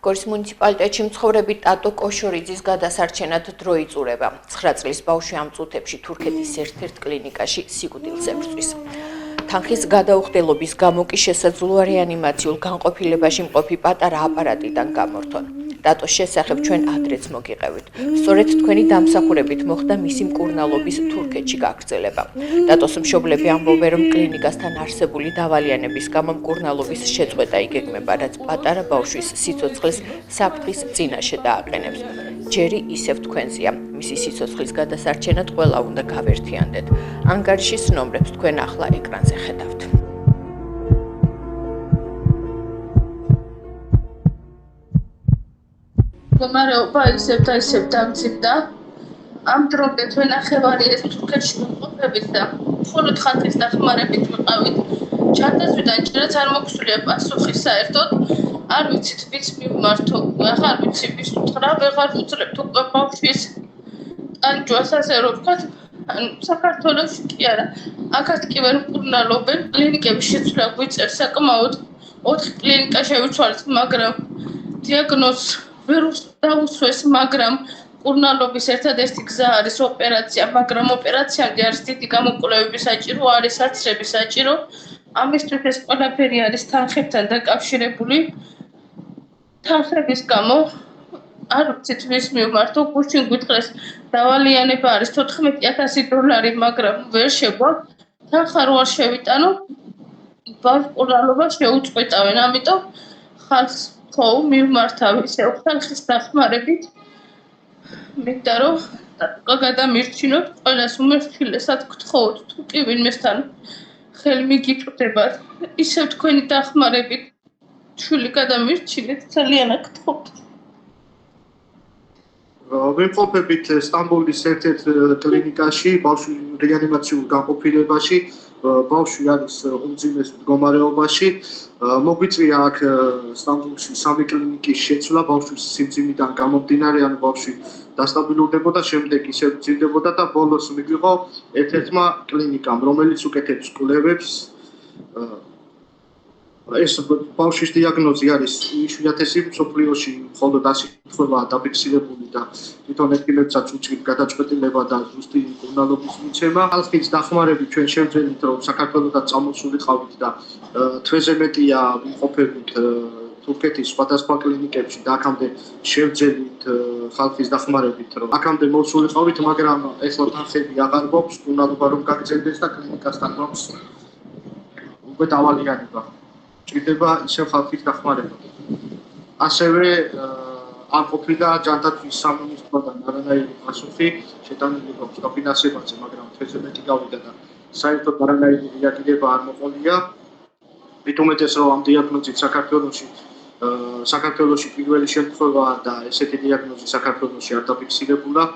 გორის მუნიციპალიტეტში მცხოვრები ტატო კოშორიძის გადასარჩენად დრო იწურება. 9 წლის ბავშვი ამ წუთებში თურქეთის ერთ-ერთ კლინიკაში სიკვდილს ებრძვის. თანხის გადაუხდელობის გამო კი შესაძლოა რეანიმაციულ განყოფილებაში მყოფი პატარა აპარატიდან გამორთონ. ტატოს შესახებ ჩვენ ადრეც მოგიყევით. სწორედ თქვენი დამსახურებით მოხდა მისი მკურნალობის თურქეთში გაგრძელება. ტატოს მშობლები ამბობენ, რომ კლინიკასთან არსებული დავალიანების გამო მკურნალობის შეწყვეტა იგეგმება, რაც პატარა ბავშვის სიცოცხლეს საფრთხის წინაშე დააყენებს. ჯერი ისევ თქვენზეა. მისი სიცოცხლის გადასარჩენად ყველა უნდა გავერთიანდეთ. ანგარიშის ნომრებს თქვენ ახლა ეკრანზე ხედავთ. მდგომარეობა ისევ და ისევ დამძიმდა. ამ დრომდე თქვენ ნახევარი ეს თურქეთში მოყოფებით და მხოლოდ ხალხის დახმარებით ვიყავით. ჩარდაცვიდან ჭირაც არ მოგვსულია პასუხი საერთოდ. არ ვიცით ვის მივმართო, აღარ ვიცი ვის უთხრა, ვეღარ ვუძლებთ უკვე ბავშვის ტანჯვას, ასე რომ ვთქვათ, საქართველოში კი არა. აქაც კი ვერ მკურნალობენ, კლინიკების შეცვლა გვიწერს საკმაოდ 4 კლინიკა შევიცვალეთ, მაგრამ დიაგნოზს ვერ დაუსვეს, მაგრამ მკურნალობის ერთადერთი გზა არის ოპერაცია, მაგრამ ოპერაციამდე არის დიდი გამოკვლევები საჭირო, არის საცრები საჭირო. ამისთვის ეს ყველაფერი არის თანხებთან დაკავშირებული. თანხების გამო არ ვიცით ვის მივმართო, გუშინ გვითხრეს დავალიანება არის $14,000, მაგრამ ვერ შეგვაქვს. თანხა რო არ შევიტანო, ბავშვს მკურნალობა შეუწყვეტავენ, ამიტომ ხალხს ხო მივმართავ ისევ ხალხის დახმარებით. მინდა რომ გადამირჩინოთ, ყველას უმერჩილესად გთხოვთ, თუ კი ვინმესთან ხელი მიგიწვდება, ისევ თქვენი დახმარებით შვილი გადამირჩინეთ, ძალიანად გთხოვთ. ვიმყოფებით სტამბოლის ერთ-ერთ კლინიკაში, ბავშვი რეანიმაციულ განყოფილებაში. ბავშვი არის უმძიმეს მდგომარეობაში. მოგვიწვია აქ სტამბოლში 3 კლინიკის შეცვლა ბავშვის სიმძიმიდან გამომდინარე, ანუ ბავშვი დასტაბილურდებოდა, შემდეგ ისევ მძიმდებოდა და ბოლოს მიიღო ერთ-ერთმა კლინიკამ, რომელიც უკეთებს კვლევებს. ეს ბავშვის დიაგნოზი არის იშვიათესი მსოფლიოში, მხოლოდ 100 შემთხვევაა დაფიქსირებული და თვითონ ექიმებსაც უჭირთ გადაწყვეტილება და ზუსტი მკურნალობის მიცემა. ხალხის დახმარებით ჩვენ შევძლებთ, რომ საქართველოდან წამოსულიყავით და თვეზე მეტია ვიმყოფებით თურქეთის სხვადასხვა კლინიკებში და აქამდე შევძლებთ ხალხის დახმარებით, რომ აქამდე მოსულიყავით, მაგრამ ეხლა თანხები აღარ გვაქვს, მკურნალობა რომ გაგრძელდეს და კლინიკასთან გვაქვს უკვე დავალიანება. ჭირდება ისევ ხალხის დახმარება. ასევე არ ყოფილა ჯანდაცვის სამინისტროდან არანაირი პასუხი, შეტანილი გვაქვს დაფინანსებაზე, მაგრამ თვეზე მეტი გავიდა და საერთოდ არანაირი რეაგირება არ მოყოლია. მით უმეტეს რომ ამ დიაგნოზით საქართველოში პირველი შემთხვევაა და ესეთი დიაგნოზი საქართველოში არ დაფიქსირებულა.